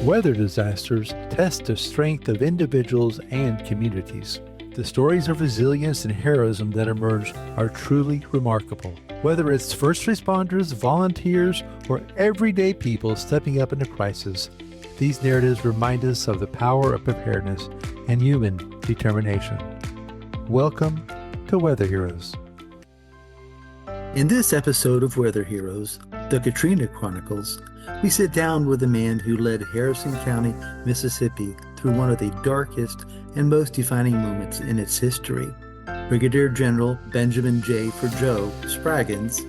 Weather disasters test the strength of individuals and communities. The stories of resilience and heroism that emerge are truly remarkable. Whether it's first responders, volunteers, or everyday people stepping up in a crisis, these narratives remind us of the power of preparedness and human determination. Welcome to Weather Heroes. In this episode of Weather Heroes, the Katrina Chronicles, we sit down with a man who led Harrison County, Mississippi through one of the darkest and most defining moments in its history. Brigadier General Benjamin J. for Joe Spraggins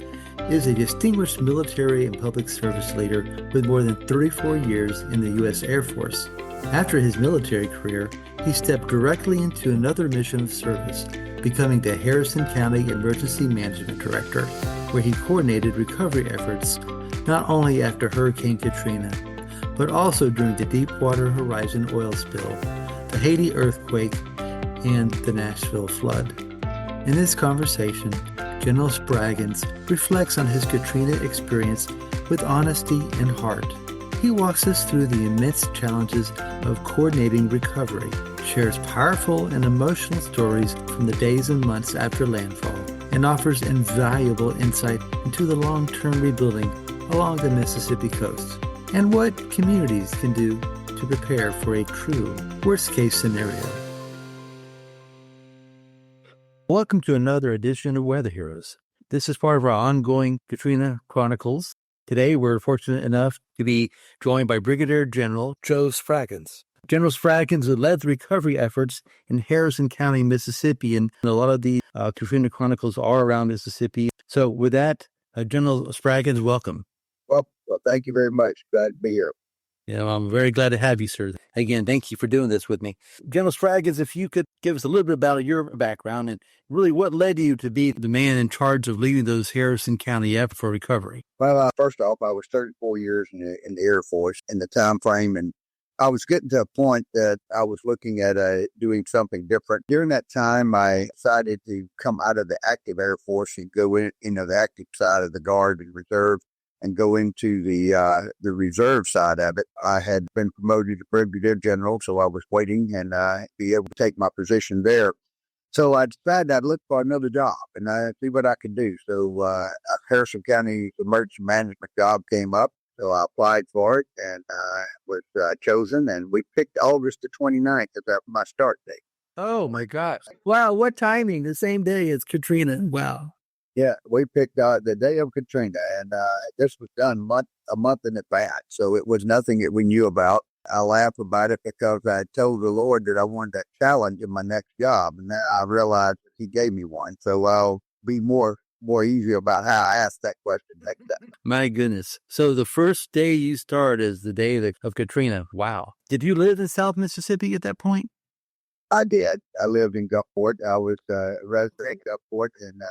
is a distinguished military and public service leader with more than 34 years in the U.S. Air Force. After his military career, he stepped directly into another mission of service, becoming the Harrison County Emergency Management Director, where he coordinated recovery efforts not only after Hurricane Katrina, but also during the Deepwater Horizon Oil Spill, the Haiti earthquake, and the Nashville flood. In this conversation, General Spraggins reflects on his Katrina experience with honesty and heart. He walks us through the immense challenges of coordinating recovery, shares powerful and emotional stories from the days and months after landfall, and offers invaluable insight into the long-term rebuilding along the Mississippi coast, and what communities can do to prepare for a true worst-case scenario. Welcome to another edition of Weather Heroes. This is part of our ongoing Katrina Chronicles. Today, we're fortunate enough to be joined by Brigadier General Joe Spraggins. General Spraggins led the recovery efforts in Harrison County, Mississippi, and a lot of the Katrina Chronicles are around Mississippi. So with that, General Spraggins, welcome. Well, thank you very much. Glad to be here. I'm very glad to have you, sir. Again, thank you for doing this with me. General Spraggins, if you could give us a little bit about your background and really what led you to be the man in charge of leading those Harrison County efforts for recovery. Well, first off, I was 34 years in the Air Force in the time frame, and I was getting to a point that I was looking at doing something different. During that time, I decided to come out of the active Air Force and go in, the active side of the Guard and Reserve, and go into the reserve side of it. I had been promoted to Brigadier General, so I was waiting and be able to take my position there. So I decided I'd look for another job and see what I could do. So Harrison County emergency management job came up, so I applied for it and was chosen. And we picked August the 29th as my start date. Oh my gosh! Wow, what timing! The same day as Katrina. Wow. Yeah, we picked the day of Katrina, and this was done a month in advance, so it was nothing that we knew about. I laugh about it because I told the Lord that I wanted that challenge in my next job, and then I realized that He gave me one. So I'll be more easy about how I ask that question next time. My goodness! So the first day you start is the day of Katrina. Wow! Did you live in South Mississippi at that point? I did. I lived in Gulfport. I was a resident in Gulfport, and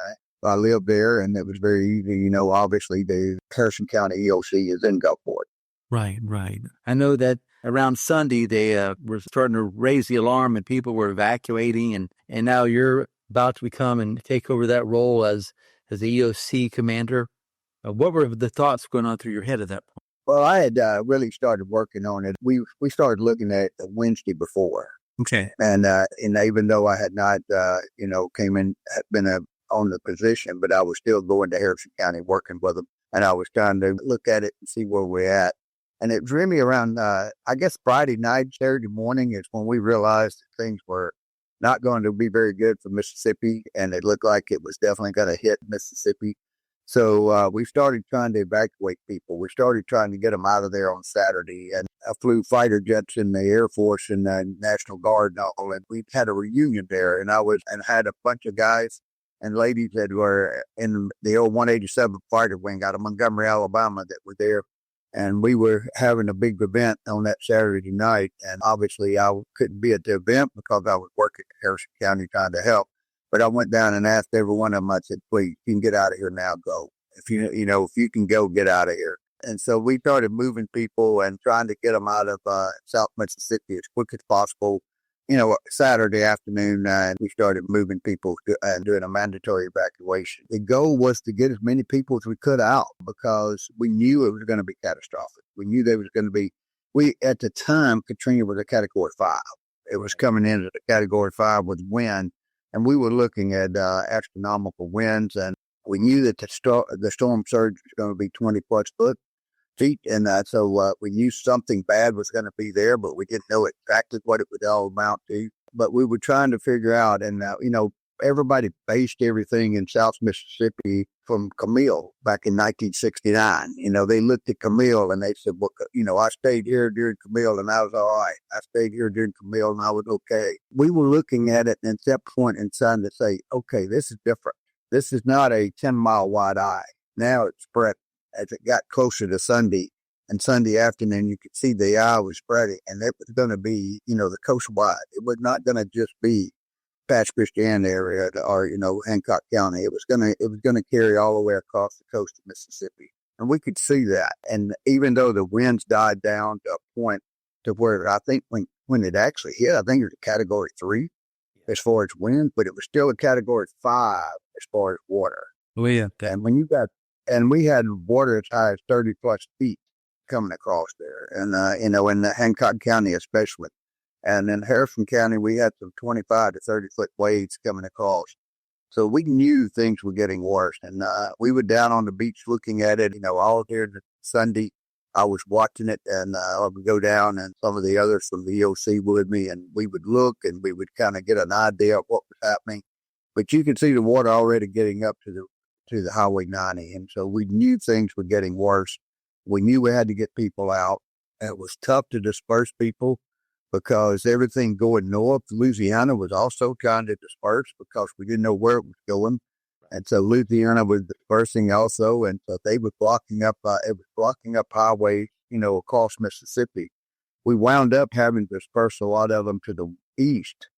I lived there, and it was very easy. Obviously, the Harrison County EOC is in Gulfport. Right. I know that around Sunday, they were starting to raise the alarm, and people were evacuating, and now you're about to become and take over that role as the EOC commander. What were the thoughts going on through your head at that point? Well, I had really started working on it. We started looking at the Wednesday before. Okay. And even though I had not, been on the position, but I was still going to Harrison County working with them, and I was trying to look at it and see where we're at. And it was really around, I guess, Friday night, Saturday morning is when we realized that things were not going to be very good for Mississippi, and it looked like it was definitely going to hit Mississippi. So we started trying to evacuate people. We started trying to get them out of there on Saturday, and I flew fighter jets in the Air Force and the National Guard and all, and we had a reunion there, and had a bunch of guys and ladies that were in the old 187 fighter wing out of Montgomery, Alabama, that were there. And we were having a big event on that Saturday night. And obviously I couldn't be at the event because I was working at Harrison County trying to help. But I went down and asked every one of them, I said, please, you can get out of here now, go. If you can go, get out of here. And so we started moving people and trying to get them out of South Mississippi as quick as possible. Saturday afternoon, we started moving people and doing a mandatory evacuation. The goal was to get as many people as we could out because we knew it was going to be catastrophic. We knew there was going to be At the time, Katrina was a Category 5. It was coming in at a Category 5 with wind, and we were looking at astronomical winds, and we knew that the storm surge was going to be 20+ feet, and so we knew something bad was going to be there, but we didn't know exactly what it would all amount to. But we were trying to figure out, and everybody based everything in South Mississippi from Camille back in 1969. They looked at Camille and they said, well, I stayed here during Camille and I was all right. I stayed here during Camille and I was okay. We were looking at it and at that point in time to say, okay, this is different. This is not a 10-mile wide eye. Now it's spread as it got closer to Sunday. And Sunday afternoon, you could see the eye was spreading, and it was going to be, the coast wide. It was not going to just be Pass Christian area or Hancock County. It was gonna carry all the way across the coast of Mississippi, and we could see that. And even though the winds died down to a point to where I think when it actually hit, I think it was a Category 3 as far as wind, but it was still a Category 5 as far as water. Oh yeah. And we had water as high as 30+ feet coming across there, and in the Hancock County especially. And in Harrison County, we had some 25 to 30-foot waves coming across. So we knew things were getting worse. And we were down on the beach looking at it, all during Sunday. I was watching it, and I would go down, and some of the others from the EOC were with me, and we would look, and we would kind of get an idea of what was happening. But you could see the water already getting up to the Highway 90. And so we knew things were getting worse. We knew we had to get people out. It was tough to disperse people, because everything going north, Louisiana was also trying to disperse because we didn't know where it was going. And so Louisiana was dispersing also. And so they were blocking up, highways, across Mississippi. We wound up having to disperse a lot of them to the east,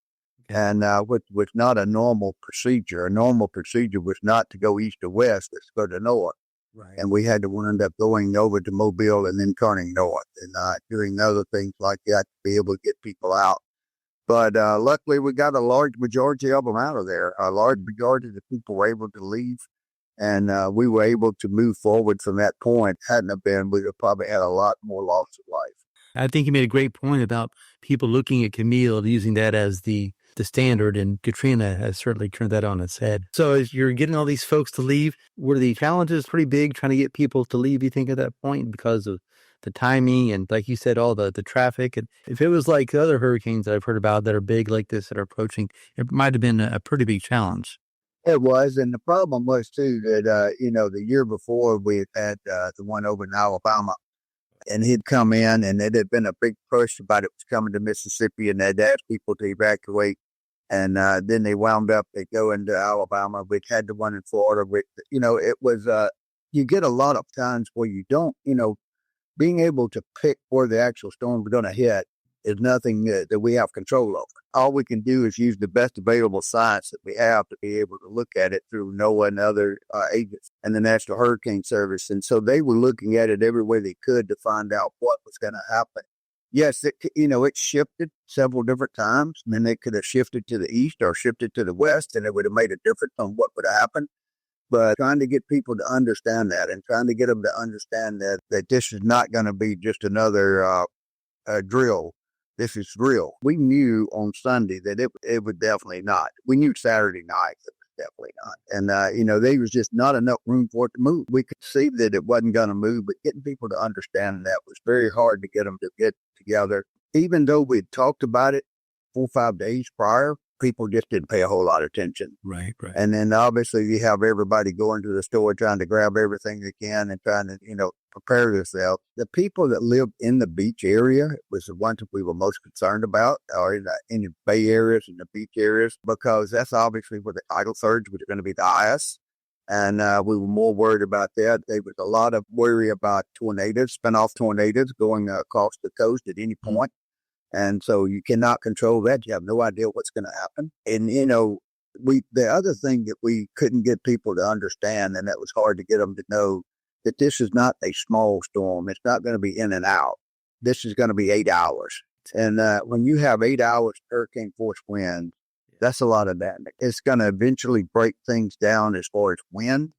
and which was not a normal procedure. A normal procedure was not to go east or west, it's to go to north. Right. And we had to wind up going over to Mobile and then turning north and doing other things like that to be able to get people out. But luckily, we got a large majority of them out of there. A large majority of the people were able to leave, and we were able to move forward from that point. Hadn't have been, we'd have probably had a lot more loss of life. I think you made a great point about people looking at Camille, using that as the standard, and Katrina has certainly turned that on its head. So as you're getting all these folks to leave, were the challenges pretty big trying to get people to leave, you think, at that point, because of the timing and, like you said, all the traffic? And if it was like other hurricanes that I've heard about that are big like this that are approaching, it might have been a pretty big challenge. It was, and the problem was too that the year before we had the one over in Alabama, and he'd come in, and it had been a big push about it was coming to Mississippi, and they'd asked people to evacuate. And then they wound up, they go into Alabama, which had the one in Florida, which, it was, you get a lot of times where you don't, being able to pick where the actual storm is going to hit is nothing that we have control over. All we can do is use the best available science that we have to be able to look at it through NOAA and other agents and the National Hurricane Service. And so they were looking at it every way they could to find out what was going to happen. Yes, it shifted several different times. I mean, they could have shifted to the east or shifted to the west, and it would have made a difference on what would have happened. But trying to get people to understand that, and trying to get them to understand that this is not going to be just another drill. This is real. We knew on Sunday that it would definitely not. We knew Saturday night it was definitely not. And, there was just not enough room for it to move. We could see that it wasn't going to move, but getting people to understand that was very hard to get them to get together. Even though we'd talked about it 4 or 5 days prior, people just didn't pay a whole lot of attention. Right. And then obviously you have everybody going to the store trying to grab everything they can and trying to, prepare themselves. The people that lived in the beach area was the ones that we were most concerned about, or in the bay areas and the beach areas, because that's obviously where the tidal surge was going to be the highest. And we were more worried about that. There was a lot of worry about tornadoes, spin-off tornadoes going across the coast at any point. And so you cannot control that. You have no idea what's going to happen. And, the other thing that we couldn't get people to understand, and that was hard to get them to know, that this is not a small storm. It's not going to be in and out. This is going to be 8 hours. And when you have 8 hours hurricane force winds, that's a lot of damage. It's going to eventually break things down as far as wind,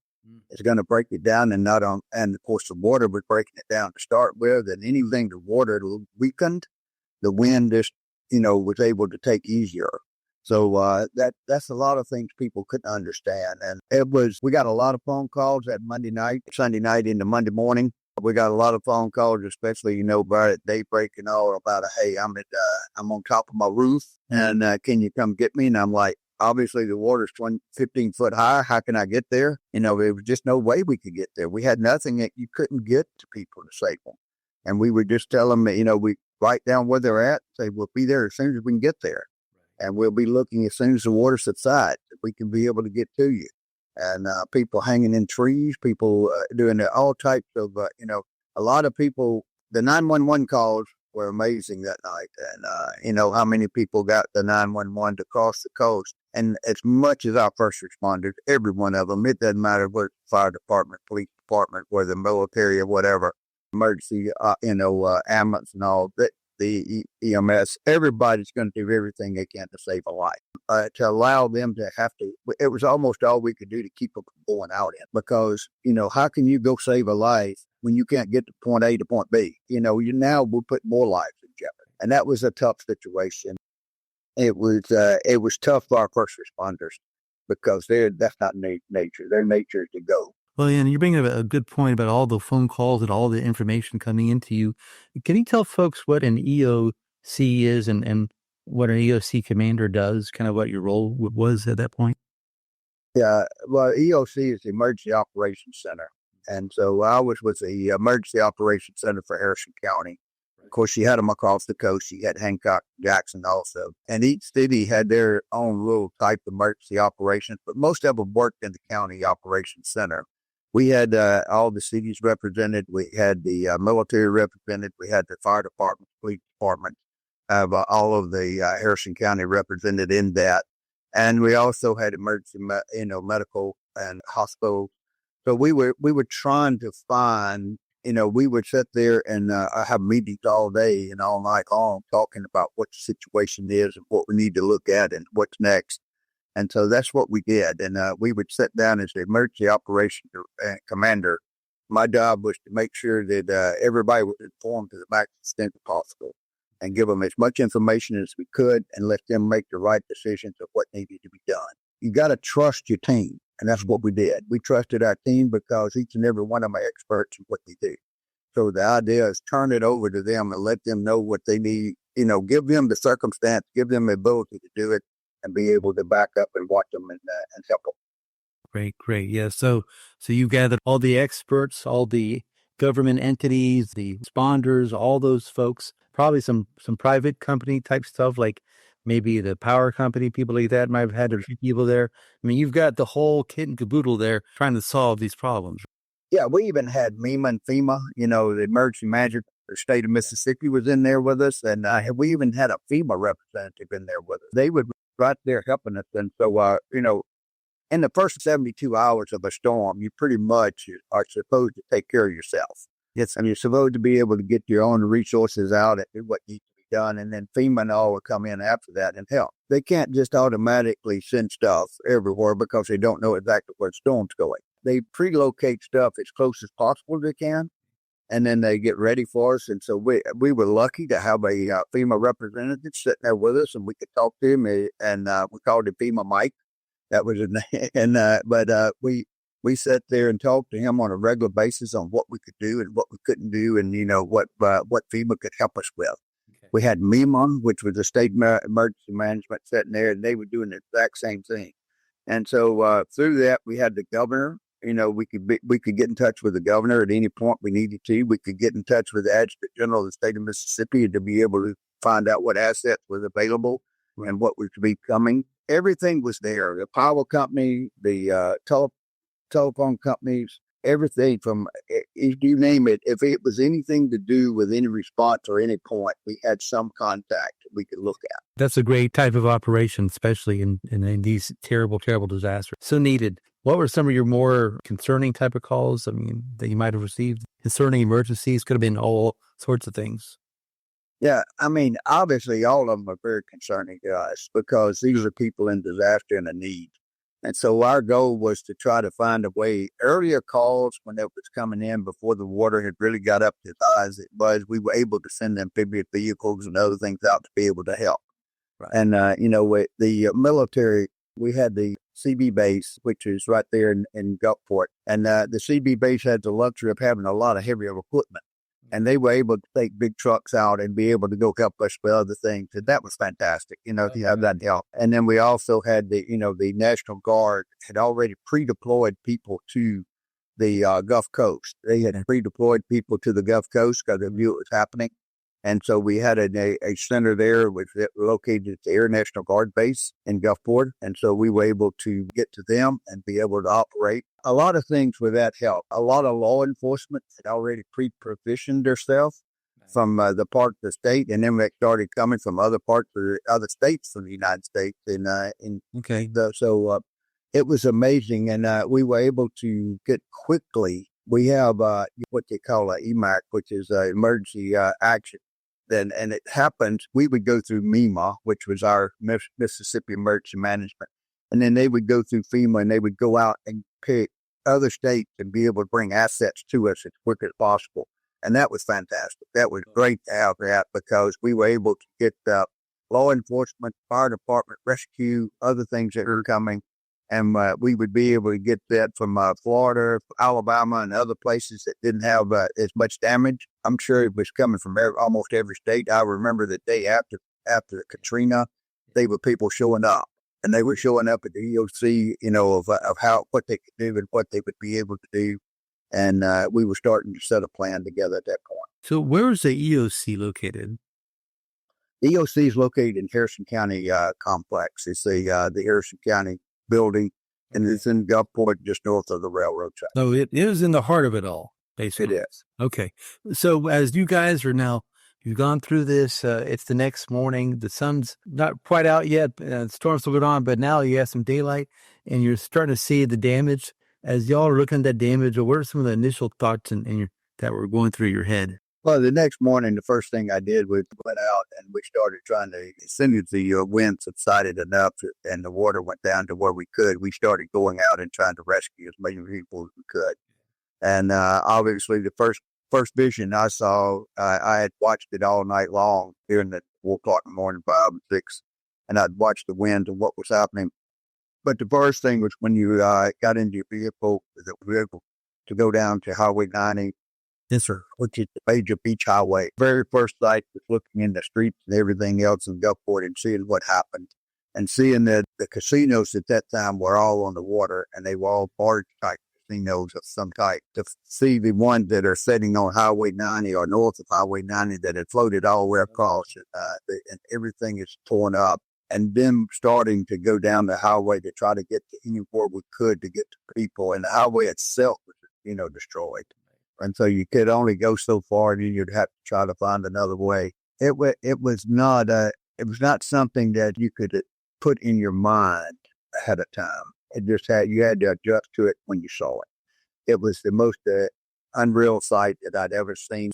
It's going to break it down, and not on. And of course, the water was breaking it down to start with, and anything the water weakened, the wind just was able to take easier. So that's a lot of things people couldn't understand. And we got a lot of phone calls that Monday night, Sunday night into Monday morning. We got a lot of phone calls, especially, about at daybreak and all about, hey, I'm on top of my roof, and can you come get me? And I'm like, obviously the water's 15 foot high. How can I get there? There was just no way we could get there. We had nothing that you couldn't get to people to save them. And we would just tell them, we write down where they're at, say, we'll be there as soon as we can get there. And we'll be looking as soon as the water subsides, if we can be able to get to you. And people hanging in trees, people doing all types of, a lot of people, the 911 calls were amazing that night. And, how many people got the 911 to cross the coast. And as much as our first responders, every one of them, it doesn't matter what fire department, police department, whether military or whatever, emergency, ambulance and all that. The EMS, everybody's going to do everything they can to save a life. To allow them to have to, it was almost all we could do to keep them from going out in. Because, how can you go save a life when you can't get to point A to point B? You now will put more lives in jeopardy. And that was a tough situation. It was tough for our first responders because that's not nature. Their nature is to go. Well, and you're bringing up a good point about all the phone calls and all the information coming into you. Can you tell folks what an EOC is and what an EOC commander does, kind of what your role was at that point? Yeah, well, EOC is the Emergency Operations Center. And so I was with the Emergency Operations Center for Harrison County. Of course, she had them across the coast. She had Hancock, Jackson also. And each city had their own little type of emergency operations, but most of them worked in the county operations center. We had all the cities represented. We had the military represented. We had the fire department, police department, all of the Harrison County represented in that. And we also had emergency, medical and hospital. So we were trying to find, we would sit there and have meetings all day and all night long talking about what the situation is and what we need to look at and what's next. And so that's what we did. And we would sit down as the emergency operations commander. My job was to make sure that everybody was informed to the maximum extent possible and give them as much information as we could and let them make the right decisions of what needed to be done. You got to trust your team. And that's what we did. We trusted our team because each and every one of them are experts in what they do. So the idea is turn it over to them and let them know what they need, give them the circumstance, give them the ability to do it and be able to back up and watch them and help them. Great. Yeah. So you gathered all the experts, all the government entities, the responders, all those folks, probably some private company type stuff, like maybe the power company, people like that might have had a few people there. I mean, you've got the whole kit and caboodle there trying to solve these problems. Yeah, we even had MEMA and FEMA, the emergency manager for the state of Mississippi was in there with us. And we even had a FEMA representative in there with us. They would be right there helping us. And so, in the first 72 hours of a storm, you pretty much are supposed to take care of yourself. Yes. And you're supposed to be able to get your own resources out and do what needs to be done. And then FEMA and all will come in after that and help. They can't just automatically send stuff everywhere because they don't know exactly where the storm's going. They pre-locate stuff as close as possible as they can, and then they get ready for us. And so we were lucky to have a FEMA representative sitting there with us, and we could talk to him, and we called him FEMA Mike. That was his name. And but we sat there and talked to him on a regular basis on what we could do and what we couldn't do, and what FEMA could help us with. Okay. We had MEMA, which was the state emergency management, sitting there, and they were doing the exact same thing. And so through that, we had the governor. We could get in touch with the governor at any point we needed to. We could get in touch with the adjutant general of the state of Mississippi to be able to find out what assets was available and what was to be coming. Everything was there. The power company, the telephone companies, everything from, if you name it, if it was anything to do with any response or any point, we had some contact we could look at. That's a great type of operation, especially in these terrible, terrible disasters. So needed. What were some of your more concerning type of calls, that you might have received? Concerning emergencies, could have been all sorts of things. Yeah, obviously all of them are very concerning to us because these are people in disaster and a need. And so our goal was to try to find a way. Earlier calls, when it was coming in before the water had really got up to as high as it was, we were able to send amphibious vehicles and other things out to be able to help. Right. And, with the military, we had the CB base, which is right there in Gulfport. And the CB base had the luxury of having a lot of heavier equipment. And they were able to take big trucks out and be able to go help us with other things. And that was fantastic, to have that help. And then we also had the National Guard had already pre-deployed people to the Gulf Coast. They had pre-deployed people to the Gulf Coast because they knew it was happening. And so we had a center there, which was located at the Air National Guard base in Gulfport. And so we were able to get to them and be able to operate. A lot of things with that help. A lot of law enforcement had already pre-provisioned themselves from the part of the state. And then they started coming from other parts of other states of the United States. So it was amazing. And we were able to get quickly. We have what they call an EMAC, which is emergency action. And it happened, we would go through MEMA, which was our Mississippi Emergency Management. And then they would go through FEMA and they would go out and pick other states and be able to bring assets to us as quick as possible. And that was fantastic. That was great to have that because we were able to get law enforcement, fire department, rescue, other things that were coming. And we would be able to get that from Florida, Alabama, and other places that didn't have as much damage. I'm sure it was coming from almost every state. I remember the day after Katrina, they were people showing up. And they were showing up at the EOC, of what they could do and what they would be able to do. And we were starting to set a plan together at that point. So where is the EOC located? The EOC is located in Harrison County complex. It's the Harrison County building, and it's in Gulfport, just north of the railroad track. So it is in the heart of it all, basically. It is. Okay. So as you guys are now, you've gone through this, it's the next morning, the sun's not quite out yet, the storm's still going on, but now you have some daylight, and you're starting to see the damage. As y'all are looking at that damage, what are some of the initial thoughts that were going through your head? Well, the next morning, the first thing I did was went out and we started trying to, as soon as the wind subsided enough and the water went down to where we could, we started going out and trying to rescue as many people as we could. And obviously, the first vision I saw, I had watched it all night long during the 4 o'clock in the morning, 5 and 6, and I'd watched the wind and what was happening. But the first thing was when you got into your vehicle to go down to Highway 90. Yes, sir. Which is the major beach highway. Very first sight was looking in the streets and everything else in Gulfport and seeing what happened. And seeing that the casinos at that time were all on the water and they were all barge-type casinos of some type. To see the ones that are sitting on Highway 90 or north of Highway 90 that had floated all the way across and everything is torn up. And them starting to go down the highway to try to get to anywhere we could to get to people. And the highway itself was, destroyed. And so you could only go so far, and then you'd have to try to find another way. It was not something that you could put in your mind ahead of time. You had to adjust to it when you saw it. It was the most unreal sight that I'd ever seen.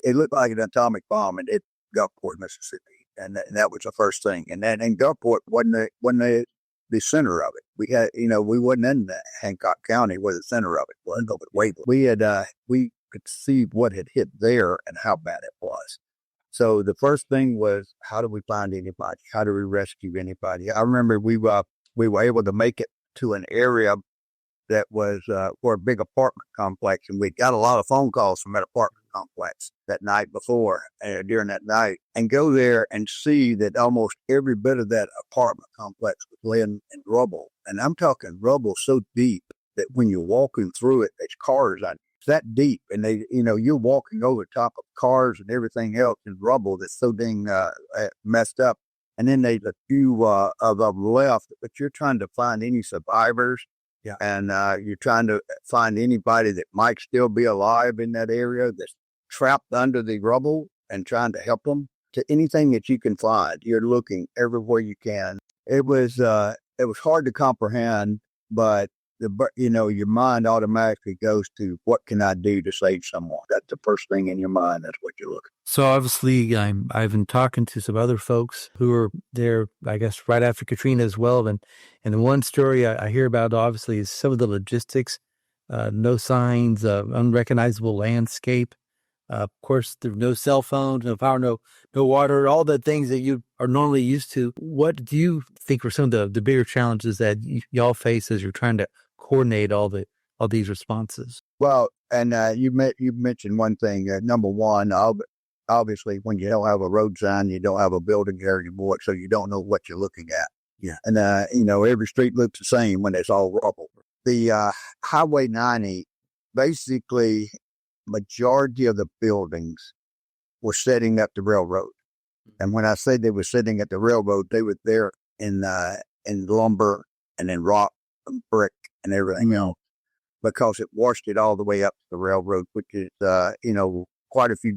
It looked like an atomic bomb in Gulfport, Mississippi, and that was the first thing. And then Gulfport wasn't the center of it. We had, we wasn't in Hancock County where the center of it was, but we could see what had hit there and how bad it was. So the first thing was, how do we find anybody? How do we rescue anybody? I remember we were able to make it to an area that was for a big apartment complex, and we got a lot of phone calls from that apartment complex that night before, during that night, and go there and see that almost every bit of that apartment complex was laying in rubble. And I'm talking rubble so deep that when you're walking through it, there's cars on it. It's that deep, and you're walking over top of cars and everything else in rubble that's so dang messed up. And then there's a few of them left, but you're trying to find any survivors. Yeah. And you're trying to find anybody that might still be alive in that area that's trapped under the rubble and trying to help them. To anything that you can find, you're looking everywhere you can. It was hard to comprehend, but your mind automatically goes to what can I do to save someone? That's the first thing in your mind. That's what you look at. So obviously, I've been talking to some other folks who are there, I guess, right after Katrina as well. And the one story I hear about, obviously, is some of the logistics, no signs, unrecognizable landscape. Of course, there's no cell phones, no power, no water, all the things that you are normally used to. What do you think were some of the bigger challenges that y'all face as you're trying to coordinate all these responses? Well, and you mentioned one thing. Number one, obviously, when you don't have a road sign, you don't have a building there anymore, so you don't know what you're looking at. Yeah. And every street looks the same when it's all rubble. The Highway 90, basically, majority of the buildings were setting up the railroad. And when I say they were sitting at the railroad, they were there in lumber and in rock and brick and everything else, because it washed it all the way up to the railroad, which is, quite a few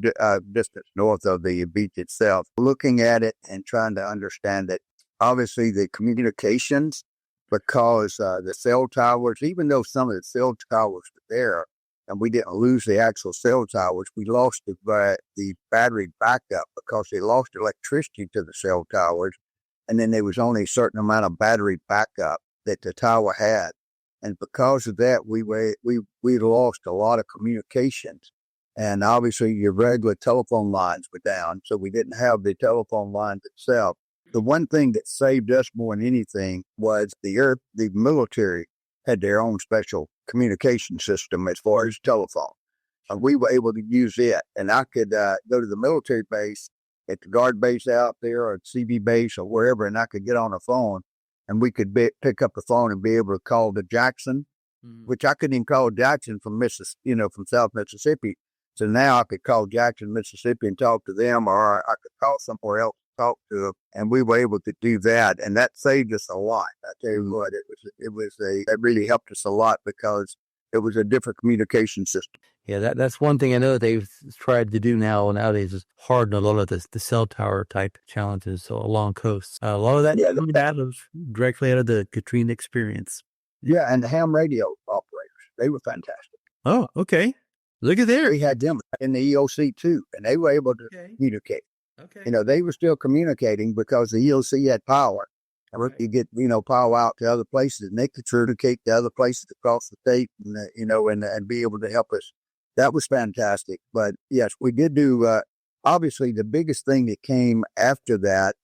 distance north of the beach itself. Looking at it and trying to understand it, obviously the communications, because the cell towers, even though some of the cell towers were there, and we didn't lose the actual cell towers, we lost the battery backup because they lost electricity to the cell towers. And then there was only a certain amount of battery backup that the tower had. And because of that, we lost a lot of communications. And obviously your regular telephone lines were down, so we didn't have the telephone lines itself. The one thing that saved us more than anything was the military had their own special communication system as far as telephone. And we were able to use it. And I could go to the military base, at the guard base out there or CB base or wherever, and I could get on a phone and we could pick up the phone and be able to call to Jackson, which I couldn't even call Jackson from from South Mississippi. So now I could call Jackson, Mississippi and talk to them, or I could call somewhere else and talk to them. And we were able to do that. And that saved us a lot. I tell you what, that really helped us a lot because it was a different communication system. Yeah, that's one thing I know they've tried to do nowadays is harden a lot of the cell tower type challenges along coasts. A lot of that coming directly out of the Katrina experience. Yeah, and the ham radio operators, they were fantastic. Oh, okay. Look at there. We had them in the EOC too, and they were able to communicate. Okay. They were still communicating because the EOC had power. Right. You get, power out to other places, and they could communicate to other places across the state, and be able to help us. That was fantastic. But yes, we did do, obviously the biggest thing that came after that,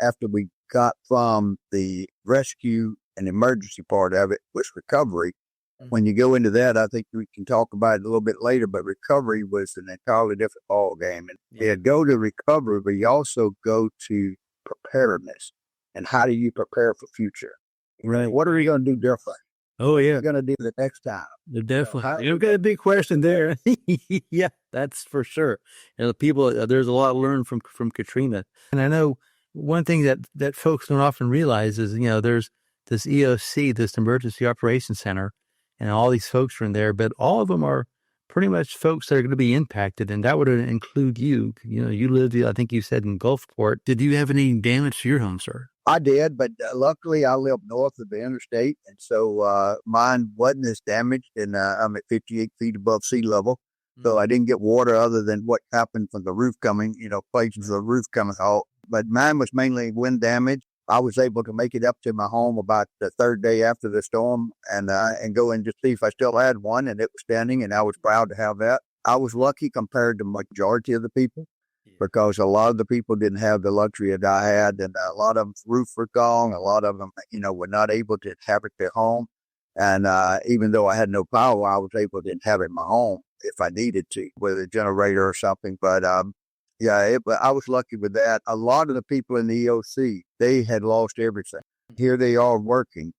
after we got from the rescue and emergency part of it, was recovery. When you go into that, I think we can talk about it a little bit later, but recovery was an entirely different ball game. And you go to recovery, but you also go to preparedness. And how do you prepare for future? Right. What are you going to do different? Oh, yeah. What are you going to do the next time? Definitely. You've got a big question there. Yeah, that's for sure. There's a lot to learn from Katrina. And I know one thing that folks don't often realize is, there's this EOC, this Emergency Operations Center, and all these folks are in there, but all of them are pretty much folks that are going to be impacted, and that would include you. You lived, I think you said, in Gulfport. Did you have any damage to your home, sir? I did, but luckily I live north of the interstate, and so mine wasn't as damaged, and I'm at 58 feet above sea level, so I didn't get water other than what happened from the roof coming, places of the roof coming out. But mine was mainly wind damage. I was able to make it up to my home about the third day after the storm and go in to see if I still had one, and it was standing, and I was proud to have that. I was lucky compared to majority of the people because a lot of the people didn't have the luxury that I had, and a lot of them roofs were gone. A lot of them, were not able to inhabit their home. And even though I had no power, I was able to inhabit my home if I needed to with a generator or something. But I was lucky with that. A lot of the people in the EOC, they had lost everything. Here they are working.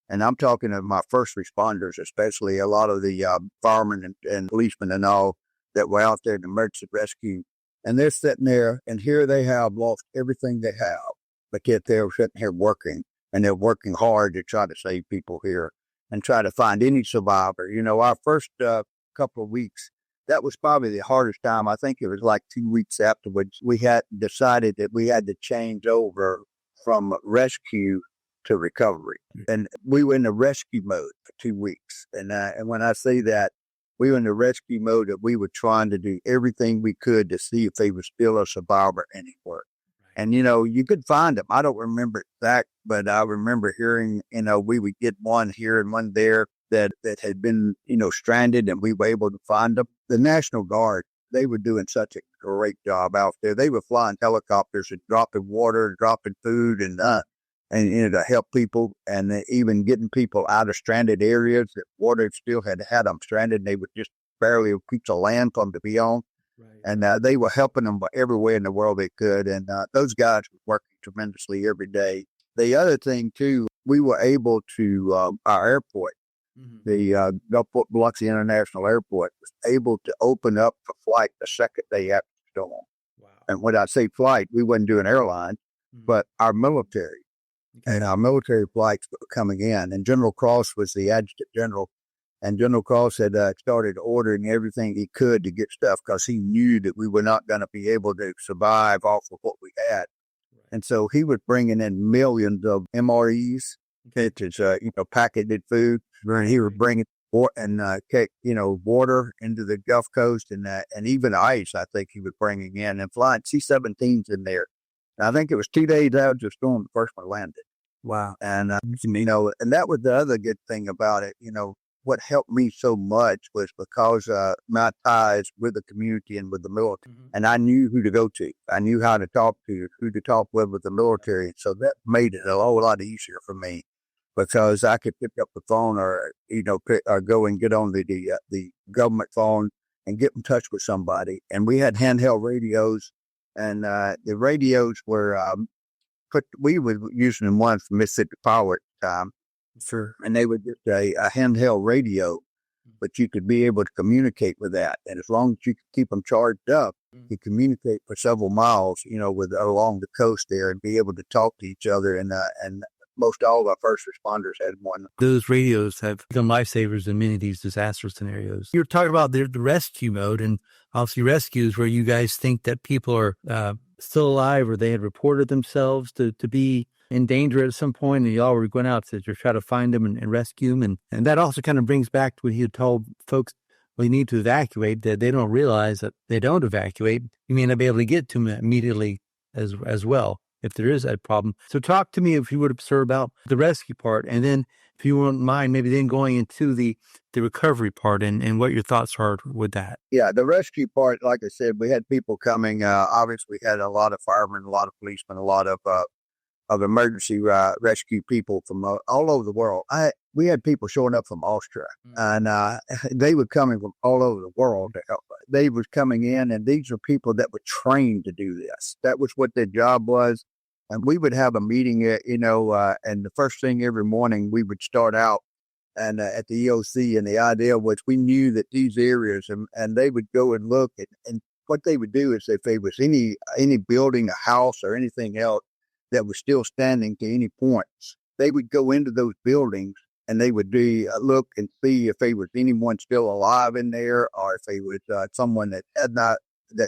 And I'm talking of my first responders, especially a lot of the firemen and policemen and all that were out there in emergency rescue. And they're sitting there, and here they have lost everything they have. But yet they're sitting here working, and they're working hard to try to save people here and try to find any survivor. Our first couple of weeks, that was probably the hardest time. I think it was like 2 weeks afterwards. We had decided that we had to change over from rescue to recovery. And we were in the rescue mode for 2 weeks. And when I say that, we were in the rescue mode that we were trying to do everything we could to see if they were still a survivor anywhere. And, you could find them. I don't remember exact, but I remember hearing, we would get one here and one there that had been, stranded, and we were able to find them. The National Guard, they were doing such a great job out there. They were flying helicopters and dropping water, dropping food, and to help people, and even getting people out of stranded areas that water still had them stranded. And they were just barely a piece of land for them to be on. Right. And they were helping them everywhere in the world they could. And those guys were working tremendously every day. The other thing, too, we were able to, our airport, the Gulfport Biloxi International Airport, was able to open up for flight the second day after the storm. Wow. And when I say flight, we wasn't doing airlines, but our military. Okay. And our military flights were coming in. And General Cross was the adjutant general. And General Cross had started ordering everything he could to get stuff because he knew that we were not going to be able to survive off of what we had. Right. And so he was bringing in millions of MREs, which is, packaged food. Right. He was bringing water into the Gulf Coast and even ice, I think he was bringing in, and flying C-17s in there. And I think it was 2 days after the storm, the first one landed. Wow. And, and that was the other good thing about it. What helped me so much was because my ties with the community and with the military. Mm-hmm. And I knew who to go to. I knew how to talk to, who to talk with the military. So that made it a whole lot easier for me because I could pick up the phone or go and get on the government phone and get in touch with somebody. And we had handheld radios, and the radios were we were using one from Mississippi Power at the time. Sure. And they were just a handheld radio, but you could be able to communicate with that. And as long as you could keep them charged up, you communicate for several miles, along the coast there and be able to talk to each other. And most all of our first responders had one. Those radios have become lifesavers in many of these disaster scenarios. You're talking about the rescue mode, and obviously rescues where you guys think that people are still alive or they had reported themselves to be in danger at some point, and y'all were going out to try to find them and rescue them. And that also kind of brings back to what you told folks, well, you need to evacuate, that they don't realize that they don't evacuate. You may not be able to get to them immediately as well if there is that problem. So talk to me, if you would, sir, about the rescue part, and then if you wouldn't mind, maybe then going into the recovery part and what your thoughts are with that. Yeah, the rescue part, like I said, we had people coming. Obviously, we had a lot of firemen, a lot of policemen, a lot of emergency rescue people from all over the world. We had people showing up from Austria, and they were coming from all over the world to help us. They were coming in, and these were people that were trained to do this. That was what their job was. And we would have a meeting, and the first thing every morning we would start out and at the EOC, and the idea was we knew that these areas, and they would go and look, and what they would do is if there was any building, a house, or anything else that was still standing to any points, they would go into those buildings and they would look and see if there was anyone still alive in there, or if there was someone that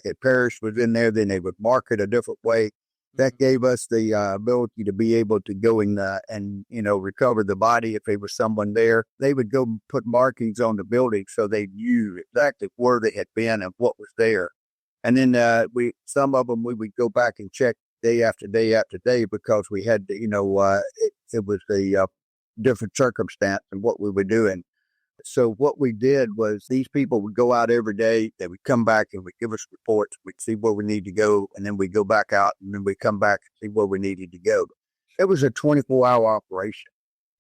had perished was in there. Then they would mark it a different way. That gave us the ability to be able to go and recover the body if there was someone there. They would go put markings on the building so they knew exactly where they had been and what was there. And then some of them we would go back and check day after day after day because we had to, it was a different circumstance and what we were doing. So what we did was these people would go out every day. They would come back and would give us reports. We'd see where we need to go, and then we'd go back out, and then we'd come back and see where we needed to go. It was a 24-hour operation.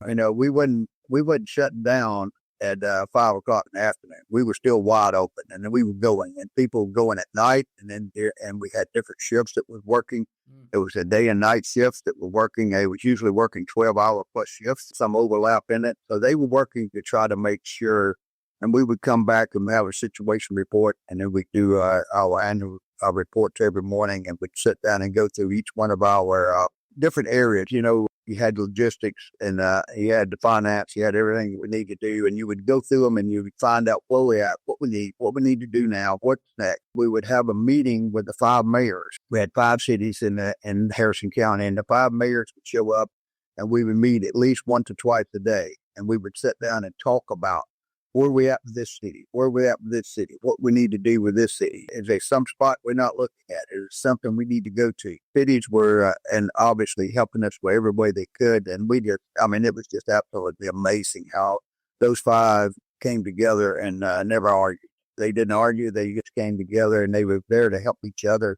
We wasn't shutting down at 5 o'clock in the afternoon. We were still wide open, and then we were going, and people were going at night, and we had different shifts that was working. It was a day and night shifts that were working. They was usually working 12-hour plus shifts, some overlap in it. So they were working to try to make sure, and we would come back and have a situation report, and then we'd do our annual reports every morning, and we'd sit down and go through each one of our different areas. You had logistics, and you had the finance, you had everything that we need to do, and you would go through them and you would find out where we're at, what we need to do now, what's next. We would have a meeting with the 5 mayors. We had 5 cities in Harrison County, and the 5 mayors would show up, and we would meet at least once or twice a day. And we would sit down and talk about where we at with this city, where we at with this city, what we need to do with this city. Is there some spot we're not looking at? Is there something we need to go to? Cities were, and obviously helping us with every way they could. And it was just absolutely amazing how those five came together and never argued. They didn't argue. They just came together and they were there to help each other.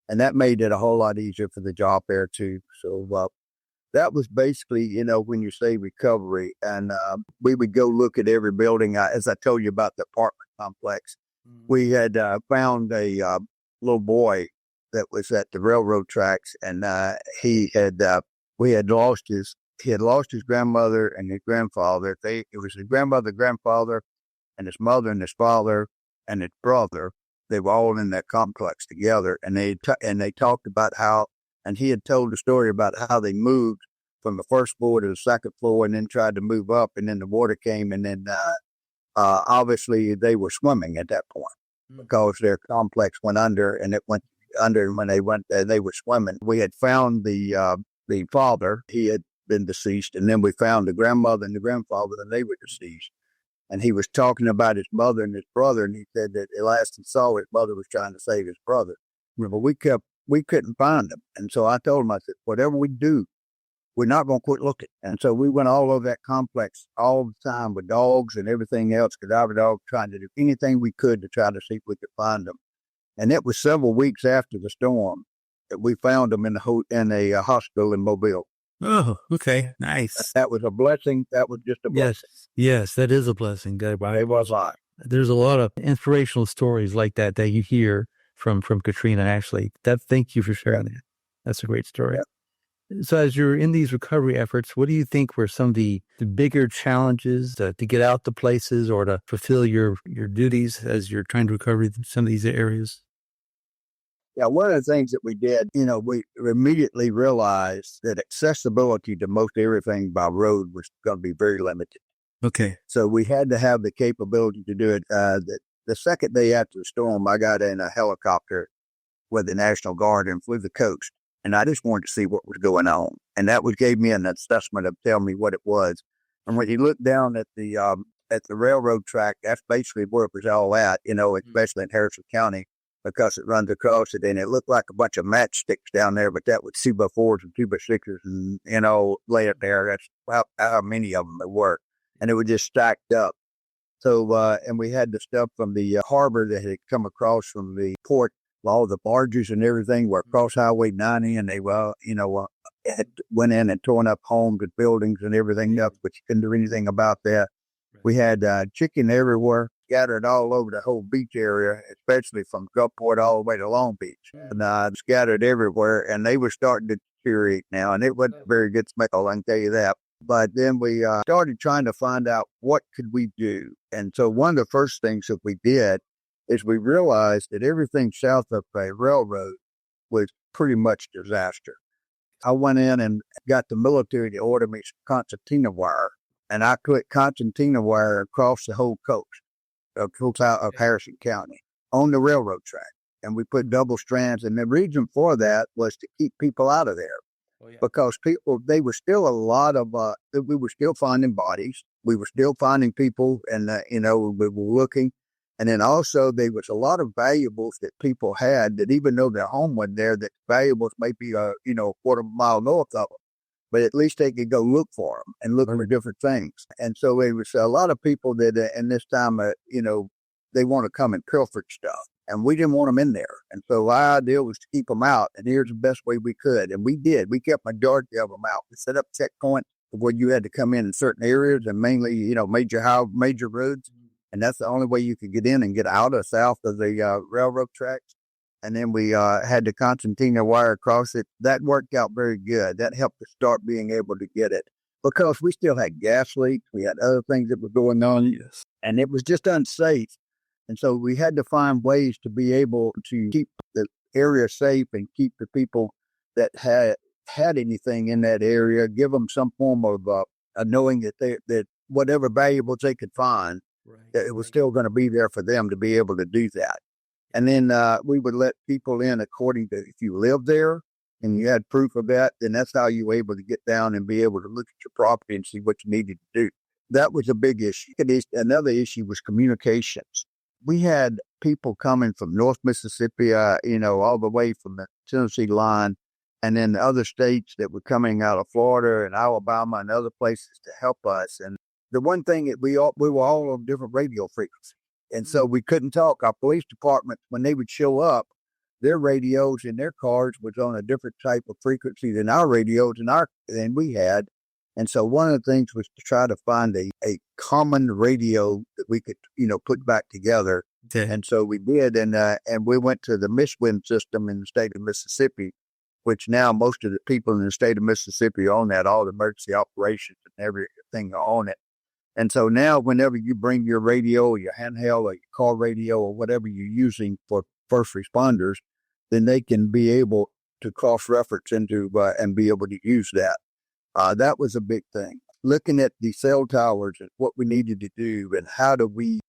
And that made it a whole lot easier for the job there too. So that was basically, when you say recovery. And we would go look at every building. As I told you about the apartment complex, we had found a little boy that was at the railroad tracks, and he had lost his grandmother and his grandfather. It was his grandmother, grandfather, and his mother and his father and his brother. They were all in that complex together, and they talked about how, and he had told the story about how they moved from the first floor to the second floor and then tried to move up, and then the water came, and then obviously they were swimming at that point because their complex went under, and it went under, and when they went there, they were swimming. We had found the father. He had been deceased, and then we found the grandmother and the grandfather, and they were deceased. And he was talking about his mother and his brother, and he said that the last he saw, his mother was trying to save his brother. But we couldn't find him. And so I told him, I said, whatever we do, we're not going to quit looking. And so we went all over that complex all the time with dogs and everything else, cadaver dogs, trying to do anything we could to try to see if we could find them. And it was several weeks after the storm that we found them in a hospital in Mobile. Oh, okay. Nice. That was a blessing. That was just a blessing. Yes, that is a blessing. It was hot. There's a lot of inspirational stories like that you hear from Katrina, actually. Thank you for sharing that. That's a great story. Yeah. So as you're in these recovery efforts, what do you think were some of the bigger challenges to get out to places or to fulfill your duties as you're trying to recover some of these areas? Yeah, one of the things that we did, we immediately realized that accessibility to most everything by road was going to be very limited. Okay. So we had to have the capability to do it. The second day after the storm, I got in a helicopter with the National Guard and flew the coast. And I just wanted to see what was going on. And that gave me an assessment of telling me what it was. And when you look down at the railroad track, that's basically where it was all at, especially in Harrison County, because it runs across it, and it looked like a bunch of matchsticks down there, but that was 2x4s and 2x6s, and lay it there. That's how many of them there were, and it was just stacked up. So, and we had the stuff from the harbor that had come across from the port. All the barges and everything were across Highway 90, and they had went in and torn up homes and buildings and everything else, but you couldn't do anything about that. We had chicken everywhere, scattered all over the whole beach area, especially from Gulfport all the way to Long Beach, and scattered everywhere. And they were starting to deteriorate now, and it wasn't a very good smell, I can tell you that. But then we started trying to find out what could we do. And so one of the first things that we did is we realized that everything south of a railroad was pretty much disaster. I went in and got the military to order me some concertina wire, and I put concertina wire across the whole coast of Harrison County on the railroad track. And we put double strands. And the reason for that was to keep people out of there. Because they were still a lot of, we were still finding bodies. We were still finding people, and, we were looking. And then also there was a lot of valuables that people had that even though their home wasn't there, that valuables may be, a quarter mile north of them. But at least they could go look for them and look for different things. And so it was a lot of people that, in this time, they want to come and pilfer stuff. And we didn't want them in there. And so our idea was to keep them out. And here's the best way we could. And we did. We kept majority of them out. We set up checkpoints where you had to come in certain areas and mainly, major roads. And that's the only way you could get in and get out of south of the railroad tracks. And then we had the concertina wire across it. That worked out very good. That helped us start being able to get it. Because we still had gas leaks. We had other things that were going on. Yes. And it was just unsafe. And so we had to find ways to be able to keep the area safe and keep the people that had anything in that area, give them some form of knowing that whatever valuables they could find, that it was still going to be there for them to be able to do that. And then we would let people in according to if you live there and you had proof of that, then that's how you were able to get down and be able to look at your property and see what you needed to do. That was a big issue. Another issue was communications. We had people coming from North Mississippi, all the way from the Tennessee line, and then other states that were coming out of Florida and Alabama and other places to help us. And the one thing that we were all on different radio frequencies. And so we couldn't talk. Our police department, when they would show up, their radios in their cars was on a different type of frequency than our radios than we had. And so one of the things was to try to find a common radio that we could, put back together. Okay. And so we did. And we went to the Mishwin system in the state of Mississippi, which now most of the people in the state of Mississippi own that, all the emergency operations and everything are on it. And so now whenever you bring your radio or your handheld or your car radio or whatever you're using for first responders, then they can be able to cross-reference into and be able to use that. That was a big thing. Looking at the cell towers and what we needed to do and how do we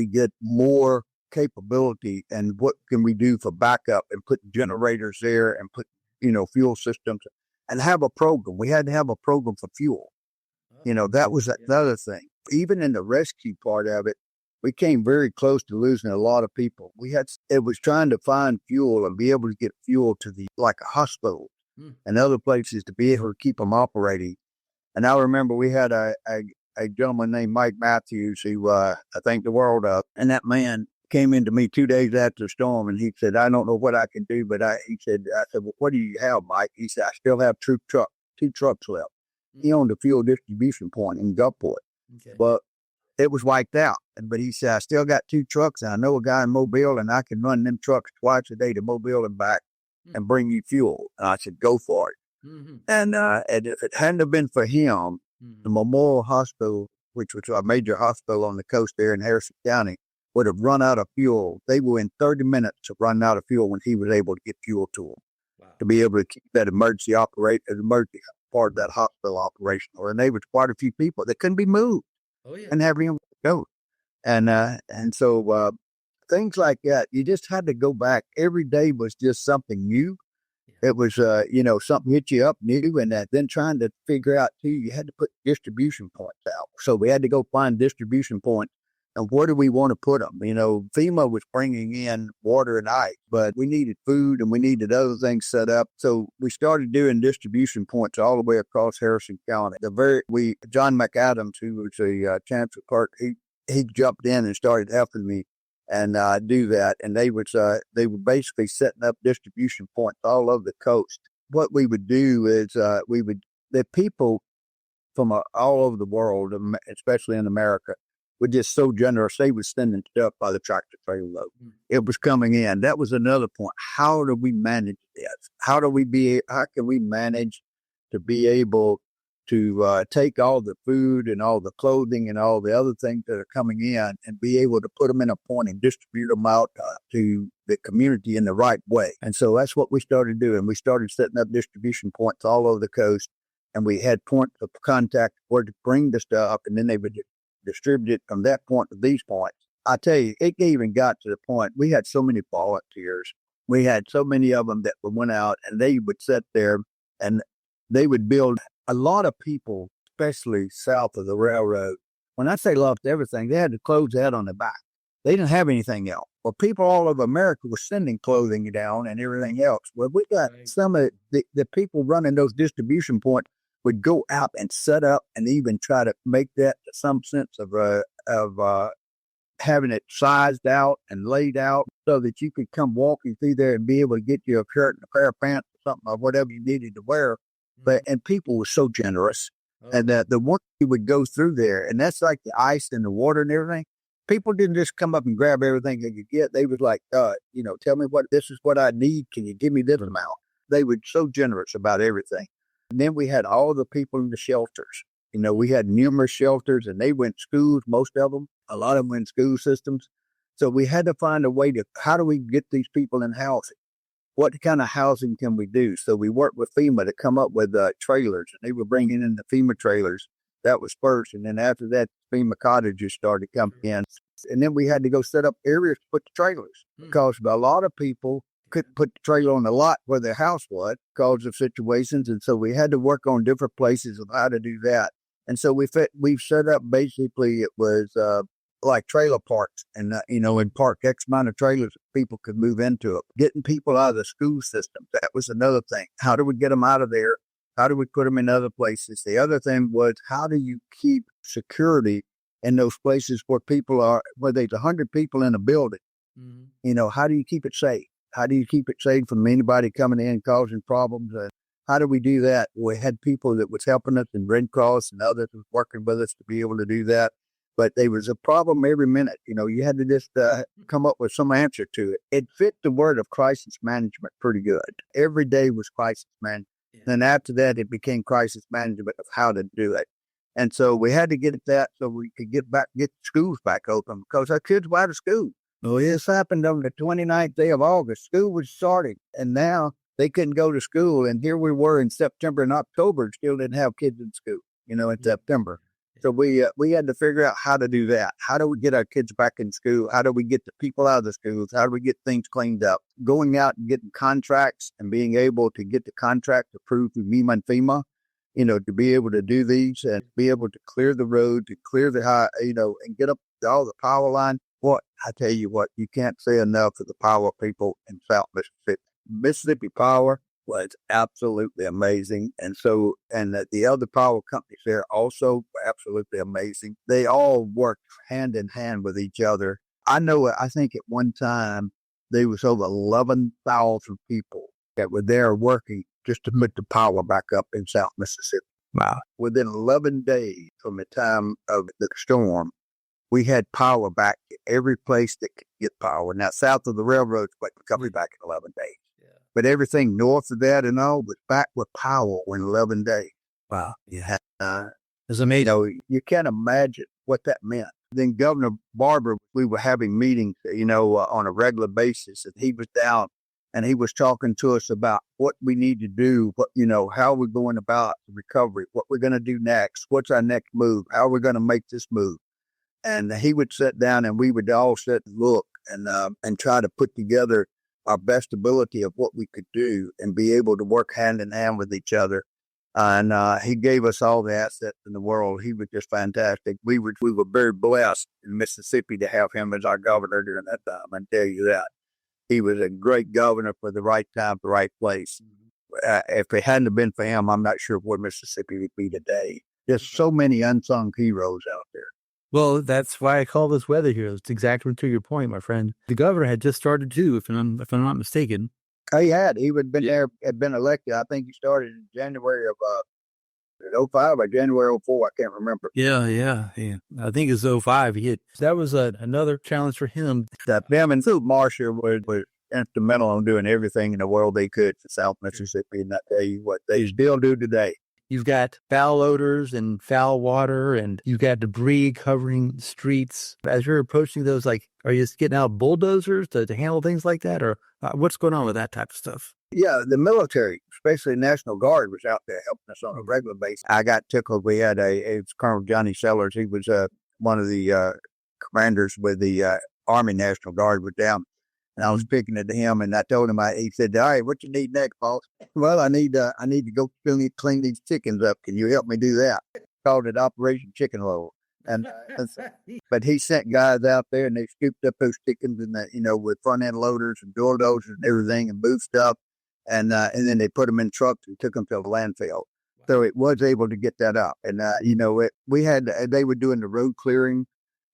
get more capability and what can we do for backup and put generators there and put, fuel systems and have a program. We had to have a program for fuel. That was another thing. Even in the rescue part of it, we came very close to losing a lot of people. It was trying to find fuel and be able to get fuel to like a hospital and other places to be able to keep them operating. And I remember we had a gentleman named Mike Matthews who I thanked the world of. And that man came into me 2 days after the storm and he said, I don't know what I can do, but I said, well, what do you have, Mike? He said, I still have two trucks left. He owned a fuel distribution point in Gulfport, but it was wiped out. But he said, I still got 2 trucks and I know a guy in Mobile and I can run them trucks twice a day to Mobile and back and bring you fuel. And I said, go for it. Mm-hmm. And if it hadn't have been for him, the Memorial Hospital, which was a major hospital on the coast there in Harrison County, would have run out of fuel. They were in 30 minutes of running out of fuel when he was able to get fuel to them to be able to keep that emergency part of that hospital operational. And there was quite a few people that couldn't be moved and have room to go. And so things like that, you just had to go back. Every day was just something new. It was, something hit you up new, and then trying to figure out, too, you had to put distribution points out. So we had to go find distribution points, and where do we want to put them? FEMA was bringing in water and ice, but we needed food, and we needed other things set up. So we started doing distribution points all the way across Harrison County. John McAdams, who was a chancellor clerk, he jumped in and started helping me and do that. And they were basically setting up distribution points all over the coast. What we would do is the people from all over the world, especially in America, were just so generous. They were sending stuff by the tractor trailer load. It was coming in. That was another point. How do we manage this? How can we manage to be able to take all the food and all the clothing and all the other things that are coming in and be able to put them in a point and distribute them out to the community in the right way? And so that's what we started doing. We started setting up distribution points all over the coast, and we had points of contact where to bring the stuff, and then they would distribute it from that point to these points. I tell you, it even got to the point, we had so many volunteers. We had so many of them that went out, and they would sit there, and they would build. A lot of people, especially south of the railroad, when I say lost everything, they had the clothes out on their back. They didn't have anything else. Well, people all over America were sending clothing down and everything else. Well, we got some of the people running those distribution points would go out and set up and even try to make that some sense of having it sized out and laid out so that you could come walking through there and be able to get you a shirt and a pair of pants or something or whatever you needed to wear. And people were so generous, and that the one you would go through there, and that's like the ice and the water and everything. People didn't just come up and grab everything they could get. They was like, tell me this is what I need. Can you give me this amount? They were so generous about everything. And then we had all the people in the shelters. We had numerous shelters, and they went schools, most of them. A lot of them went school systems. So we had to find a way how do we get these people in housing? What kind of housing can we do? So we worked with FEMA to come up with trailers, and they were bringing in the FEMA trailers. That was first. And then after that, FEMA cottages started coming in. And then we had to go set up areas to put the trailers because a lot of people couldn't put the trailer on the lot where their house was because of situations. And so we had to work on different places of how to do that. And so we've set up, basically it was like trailer parks, and and park X amount of trailers people could move into it. Getting people out of the school system, that was another thing. How do we get them out of there? How do we put them in other places? The other thing was, how do you keep security in those places where people are, where there's 100 people in a building? Mm-hmm. How do you keep it safe? How do you keep it safe from anybody coming in causing problems? And how do we do that? We had people that was helping us, and Red Cross and others was working with us to be able to do that. But there was a problem every minute. You had to just come up with some answer to it. It fit the word of crisis management pretty good. Every day was crisis management. Yeah. Then after that, it became crisis management of how to do it. And so we had to get at that so we could get schools back open, because our kids were out of school. Well, this happened on the 29th day of August. School was starting, and now they couldn't go to school. And here we were in September and October, still didn't have kids in school, in September. So we had to figure out how to do that. How do we get our kids back in school? How do we get the people out of the schools? How do we get things cleaned up? Going out and getting contracts and being able to get the contract approved through MEMA and FEMA, to be able to do these and be able to clear the road, to clear the high, and get up all the power line. What I tell you what, you can't say enough of the power people in South Mississippi. Mississippi Power was absolutely amazing. And the other power companies there also were absolutely amazing. They all worked hand in hand with each other. I think at one time there was over 11,000 people that were there working just to put the power back up in South Mississippi. Wow. Within 11 days from the time of the storm, we had power back in every place that could get power. Now, south of the railroads, but coming back in 11 days. But everything north of that and all was back with power in 11 days. Wow. Yeah. It's amazing. You can't imagine what that meant. Then Governor Barber, we were having meetings, on a regular basis, and he was down and he was talking to us about what we need to do, how we're going about the recovery, what we're going to do next, what's our next move, how we're going to make this move. And he would sit down and we would all sit and look and try to put together our best ability of what we could do and be able to work hand in hand with each other. And he gave us all the assets in the world. He was just fantastic. We were very blessed in Mississippi to have him as our governor during that time. I tell you that. He was a great governor for the right time, the right place. If it hadn't been for him, I'm not sure where Mississippi would be today. There's so many unsung heroes out there. Well, that's why I call this weather heroes. It's exactly to your point, my friend. The governor had just started too, if I'm not mistaken. He had. He had been elected. I think he started in January of 05 or January 04. I can't remember. Yeah. I think it's 05. That was another challenge for him. Him and Field Marshal was instrumental in doing everything in the world they could for South Mississippi. And I tell you what, they still do today. You've got foul odors and foul water, and you've got debris covering streets. As you're approaching those, are you just getting out bulldozers to handle things like that? Or what's going on with that type of stuff? Yeah, the military, especially the National Guard, was out there helping us on a regular basis. I got tickled. We had it was Colonel Johnny Sellers. He was one of the commanders with the Army National Guard was down. And I was picking it to him, and I told him, he said, all right, what you need next, boss? Well, I need to go clean these chickens up. Can you help me do that? Called it Operation Chicken Roll. But he sent guys out there, and they scooped up those chickens and with front end loaders and bulldozers and everything, and moved stuff. And then they put them in trucks and took them to the landfill. So it was able to get that up. And, they were doing the road clearing.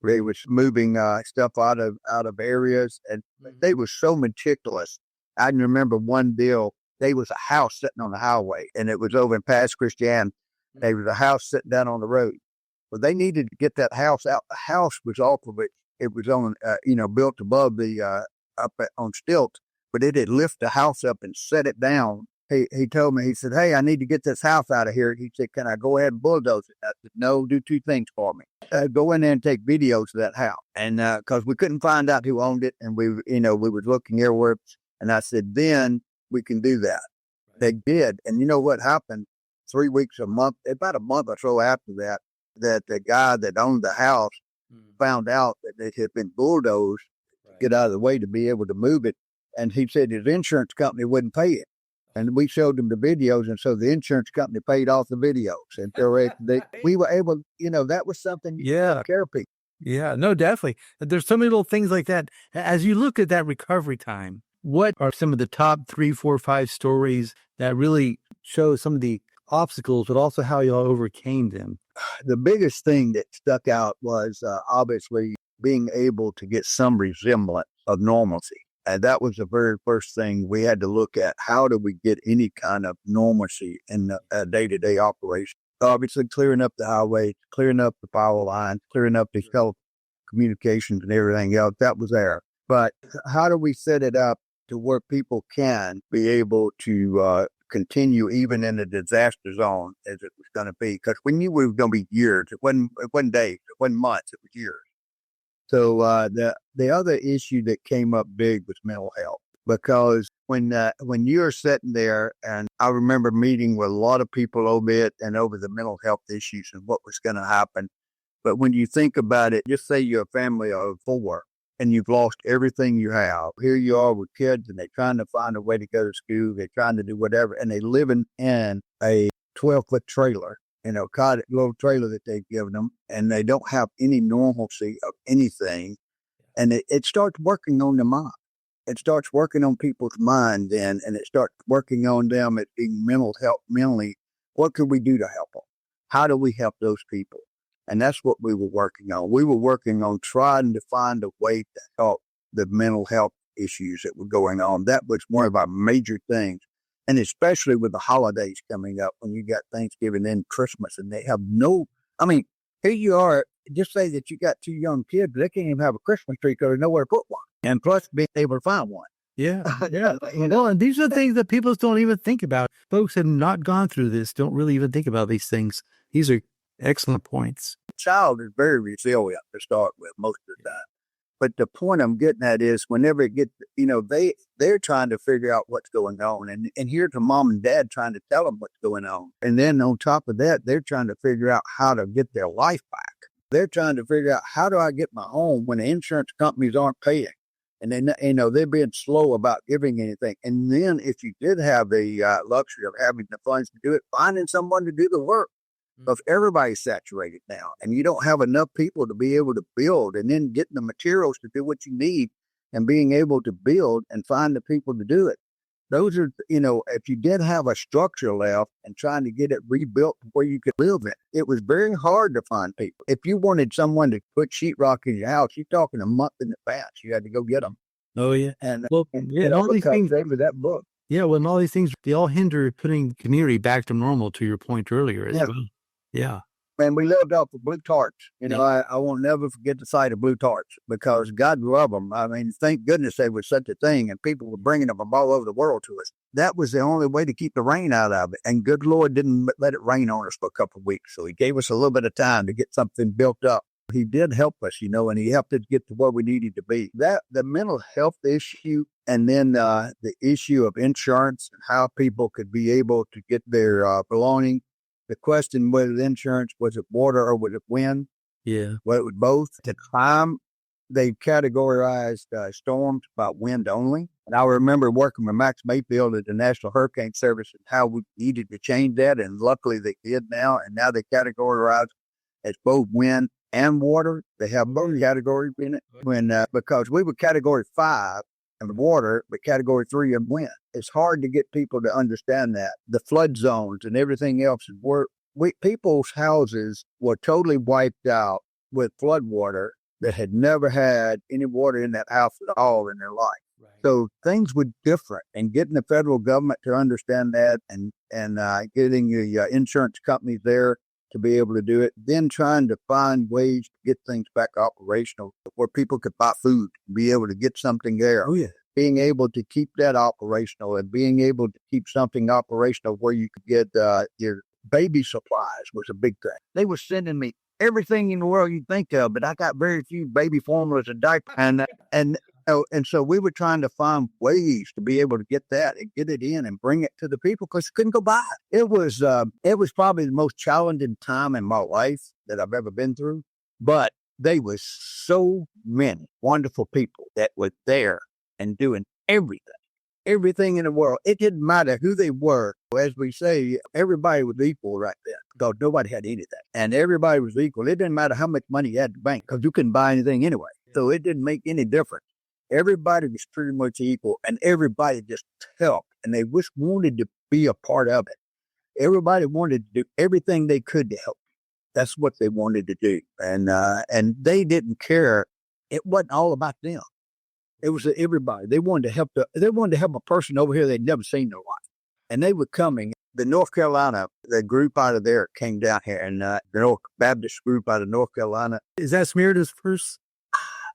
They was moving stuff out of areas, and they were so meticulous. I can remember one deal. There was a house sitting on the highway, and it was over in Pass Christian. There was a house sitting down on the road. Well, they needed to get that house out. The house was off of it. It was on, built above the on stilts, but it had lifted the house up and set it down. He told me, he said, hey, I need to get this house out of here. He said, can I go ahead and bulldoze it? I said, no, do two things for me. Go in there and take videos of that house. And because we couldn't find out who owned it, and we were looking everywhere. And I said, then we can do that. Right. They did. And you know what happened? 3 weeks, about a month or so after that the guy that owned the house found out that it had been bulldozed to get out of the way to be able to move it. And he said his insurance company wouldn't pay it. And we showed them the videos, and so the insurance company paid off the videos. And so we were able, that was something you Yeah. took care of people. Yeah, no, definitely. There's so many little things like that. As you look at that recovery time, what are some of the top 3, 4, 5 stories that really show some of the obstacles, but also how y'all overcame them? The biggest thing that stuck out was obviously being able to get some resemblance of normalcy. And that was the very first thing we had to look at. How do we get any kind of normalcy in the day-to-day operation? Obviously, clearing up the highway, clearing up the power lines, clearing up the telecommunications and everything else, that was there. But how do we set it up to where people can be able to continue even in the disaster zone as it was going to be? Because we knew it was going to be years. It wasn't days, it wasn't months, it was years. So the other issue that came up big was mental health, because when you're sitting there, and I remember meeting with a lot of people over it and over the mental health issues and what was going to happen. But when you think about it, just say you're a family of 4 and you've lost everything you have. Here you are with kids, and they're trying to find a way to go to school. They're trying to do whatever, and they living in a 12-foot trailer. Little trailer that they've given them, and they don't have any normalcy of anything. And it starts working on the mind. It starts working on people's mind, and it starts working on them as being mentally. What could we do to help them? How do we help those people? And that's what we were working on. We were working on trying to find a way to help the mental health issues that were going on. That was one of our major things. And especially with the holidays coming up, when you got Thanksgiving and Christmas, and they have here you are, just say that you got 2 young kids, they can't even have a Christmas tree because there's nowhere to put one. And plus being able to find one. Yeah. Yeah. And these are things that people don't even think about. Folks that have not gone through this don't really even think about these things. These are excellent points. The child is very resilient to start with most of the time. But the point I'm getting at is whenever it gets, they're trying to figure out what's going on. And here's the mom and dad trying to tell them what's going on. And then on top of that, they're trying to figure out how to get their life back. They're trying to figure out, how do I get my home when the insurance companies aren't paying? And then, they're being slow about giving anything. And then if you did have the luxury of having the funds to do it, finding someone to do the work. Because everybody's saturated now, and you don't have enough people to be able to build, and then getting the materials to do what you need and being able to build and find the people to do it. Those are, if you did have a structure left and trying to get it rebuilt where you could live in, it was very hard to find people. If you wanted someone to put sheetrock in your house, you're talking a month in advance. You had to go get them. Oh, yeah. And all these things with that book. Yeah, well, and all these things, they all hinder putting community back to normal, to your point earlier as well. Yeah. And we lived off of blue tarts. I won't never forget the sight of blue tarts, because God love them. I mean, thank goodness there was such a thing, and people were bringing them from all over the world to us. That was the only way to keep the rain out of it. And good Lord didn't let it rain on us for a couple of weeks. So he gave us a little bit of time to get something built up. He did help us, and he helped us get to where we needed to be. That the mental health issue, and then the issue of insurance and how people could be able to get their belongings. The question whether the insurance, was it water or was it wind? Yeah. Well, it was both. At the time, they categorized storms by wind only. And I remember working with Max Mayfield at the National Hurricane Service and how we needed to change that. And luckily they did now. And now they categorize as both wind and water. They have both categories in it. Because we were category 5 in water, but category 3 in wind. It's hard to get people to understand that. The flood zones and everything else, people's houses were totally wiped out with flood water that had never had any water in that house at all in their life. Right. So things were different, and getting the federal government to understand that, and getting the insurance companies there to be able to do it, then trying to find ways to get things back operational where people could buy food, be able to get something there. Oh, yeah. Being able to keep that operational, and being able to keep something operational where you could get your baby supplies was a big thing. They were sending me everything in the world you think of, but I got very few baby formulas and diapers. And so we were trying to find ways to be able to get that and get it in and bring it to the people, because you couldn't go buy it. It was probably the most challenging time in my life that I've ever been through. But they were so many wonderful people that were there and doing everything in the world. It didn't matter who they were. As we say, everybody was equal right then because nobody had anything. And everybody was equal. It didn't matter how much money you had in the bank because you couldn't buy anything anyway. So it didn't make any difference. Everybody was pretty much equal and everybody just helped and they just wanted to be a part of it. Everybody wanted to do everything they could to help. That's what they wanted to do. And they didn't care. It wasn't all about them. It was everybody. They wanted to help a person over here they'd never seen in their life. And they were coming. The North Carolina, the group out of there came down here, and the North Baptist group out of North Carolina. Is that Smyrna's first?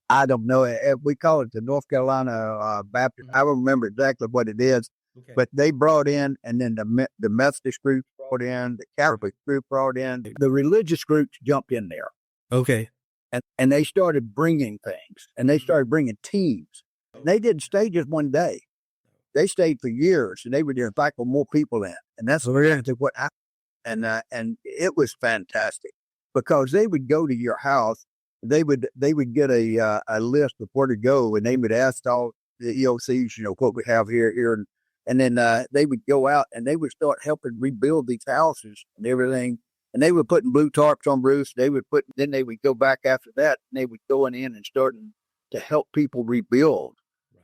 I don't know. We call it the North Carolina Baptist. I don't remember exactly what it is, but they brought in, and then the Methodist group brought in, the Catholic group brought in, the religious groups jumped in there. Okay. And they started bringing things, and they started bringing teams. They didn't stay just one day. They stayed for years, and they would invite more people in. And that's what happened. And it was fantastic because they would go to your house. They would get a list of where to go, and they would ask all the EOCs, what we have here. And then they would go out, and they would start helping rebuild these houses and everything. And they were putting blue tarps on roofs. Then they would go back after that, and they would go in and starting to help people rebuild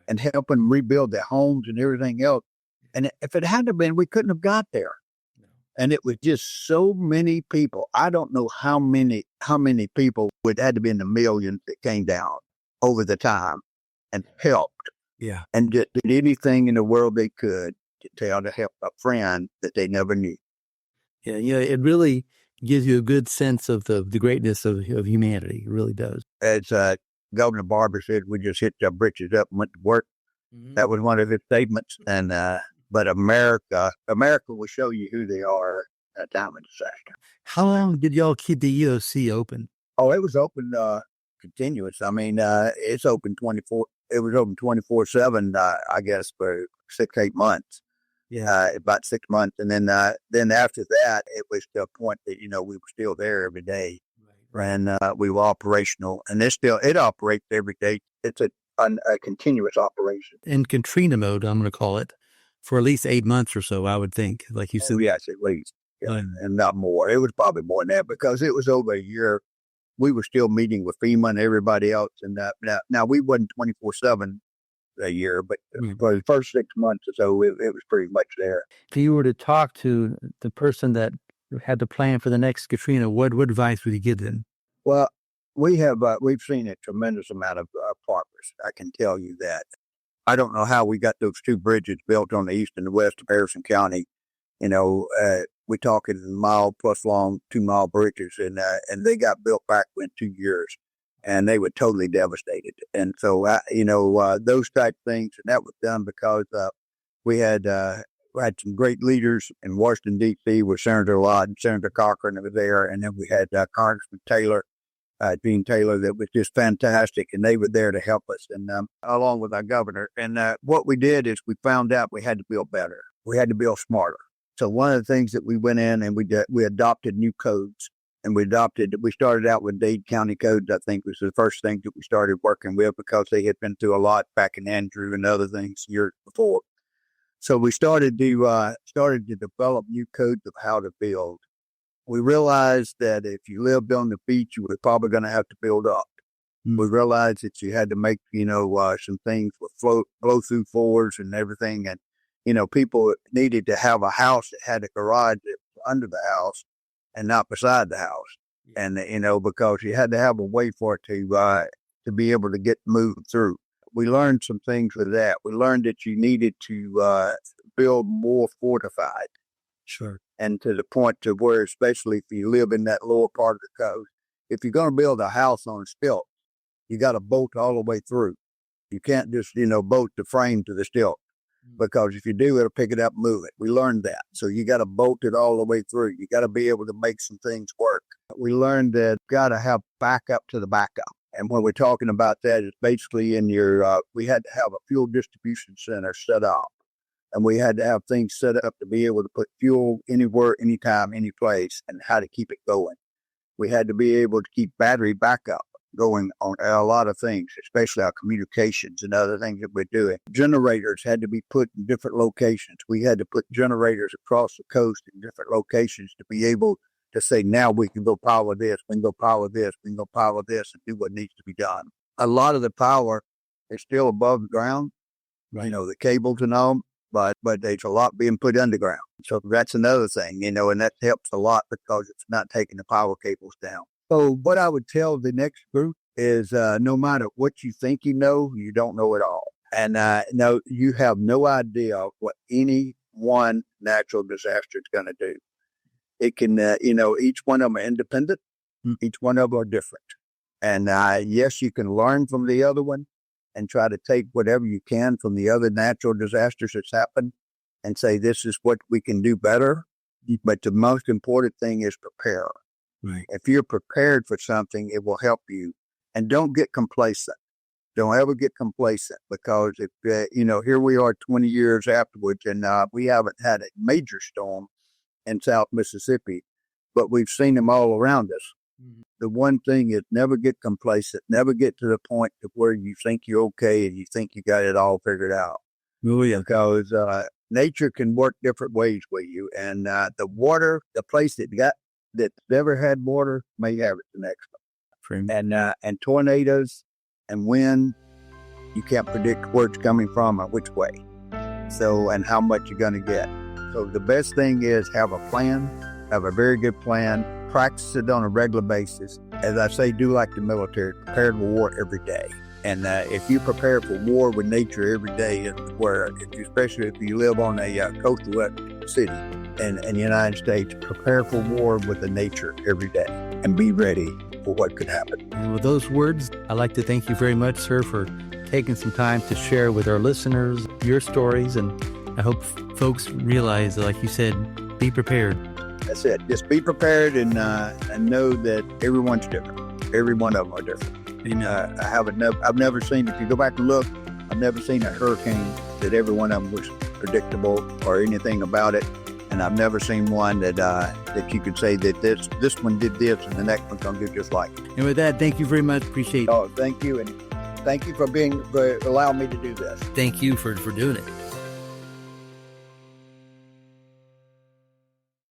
and help them rebuild their homes and everything else. And if it hadn't been, we couldn't have got there. And it was just so many people. I don't know how many people would had to be in the millions that came down over the time and helped. Yeah. And did anything in the world they could to help a friend that they never knew. Yeah, it really gives you a good sense of the greatness of humanity. It really does. As Governor Barber said, we just hit our britches up and went to work. Mm-hmm. That was one of his statements. And but America will show you who they are at a time of disaster. How long did y'all keep the EOC open? Oh, it was open continuous. I mean, it's open 24. It was open 24/7. I guess for 6-8 months. Yeah, about 6 months, and then after that, it was to a point that we were still there every day, and we were operational, and it operates every day. It's a continuous operation. In Katrina mode, I'm going to call it, for at least 8 months or so, I would think, like you said. Oh, yes, at least, and not more. It was probably more than that because it was over a year. We were still meeting with FEMA and everybody else, and now we wasn't 24/7. A year, but for the first 6 months or so, it was pretty much there. If you were to talk to the person that had the plan for the next Katrina, what advice would you give them? Well, we've seen a tremendous amount of progress. I can tell you that. I don't know how we got those 2 bridges built on the east and the west of Harrison County. We're talking mile plus long, 2-mile bridges, and they got built back in 2 years. And they were totally devastated. And so, those type of things, and that was done because we had some great leaders in Washington, D.C. with Senator Lott and Senator Cochran that was there. And then we had Congressman Taylor, Gene Taylor, that was just fantastic. And they were there to help us, and along with our governor. And what we did is we found out we had to build better. We had to build smarter. So one of the things that we went in and we adopted new codes. And we started out with Dade County codes, I think was the first thing that we started working with because they had been through a lot back in Andrew and other things years before. So we started to develop new codes of how to build. We realized that if you lived on the beach, you were probably going to have to build up. Mm-hmm. We realized that you had to make, some things with blow through floors and everything. And, people needed to have a house that had a garage that was under the house and not beside the house. And, because you had to have a way for it to be able to get moved through. We learned some things with that. We learned that you needed to build more fortified. Sure. And to the point to where, especially if you live in that lower part of the coast, if you're going to build a house on stilts, you got to bolt all the way through. You can't just, bolt the frame to the stilt. Because if you do, it'll pick it up and move it. We learned that. So you got to bolt it all the way through. You got to be able to make some things work. We learned that you got to have backup to the backup. And when we're talking about that, it's basically we had to have a fuel distribution center set up. And we had to have things set up to be able to put fuel anywhere, anytime, any place, and how to keep it going. We had to be able to keep battery backup. going on a lot of things, especially our communications and other things that we're doing. Generators had to be put in different locations. We had to put generators across the coast in different locations to be able to say, now we can go power this, we can go power this, we can go power this, and do what needs to be done. A lot of the power is still above the ground, the cables and all, but there's a lot being put underground. So that's another thing, and that helps a lot because it's not taking the power cables down. So what I would tell the next group is no matter what you think you know, you don't know it all. And no, you have no idea what any one natural disaster is going to do. It can, each one of them are independent. Each one of them are different. And yes, you can learn from the other one and try to take whatever you can from the other natural disasters that's happened and say, this is what we can do better. But the most important thing is prepare. Right. If you're prepared for something, it will help you. And don't get complacent. Don't ever get complacent, because if, here we are 20 years afterwards, and we haven't had a major storm in South Mississippi, but we've seen them all around us. Mm-hmm. The one thing is never get complacent, never get to the point of where you think you're okay and you think you got it all figured out. Oh, yeah. Because nature can work different ways with you. And the water, the place that's never had water may have it the next one. And tornadoes and wind, you can't predict where it's coming from or which way. So, and how much you're going to get. So the best thing is have a plan, have a very good plan, practice it on a regular basis. As I say, do like the military, prepare for war every day. And if you prepare for war with nature every day, especially if you live on a coastal city in the United States, prepare for war with the nature every day and be ready for what could happen. And with those words, I'd like to thank you very much, sir, for taking some time to share with our listeners your stories. And I hope folks realize that, like you said, be prepared. That's it. Just be prepared and know that everyone's different. Every one of them are different. I've never seen, if you go back and look, I've never seen a hurricane that every one of them was predictable or anything about it. And I've never seen one that you could say that this one did this and the next one's going to do just like it. And with that, thank you very much. Appreciate it. Oh, thank you. And thank you for allowing me to do this. Thank you for doing it.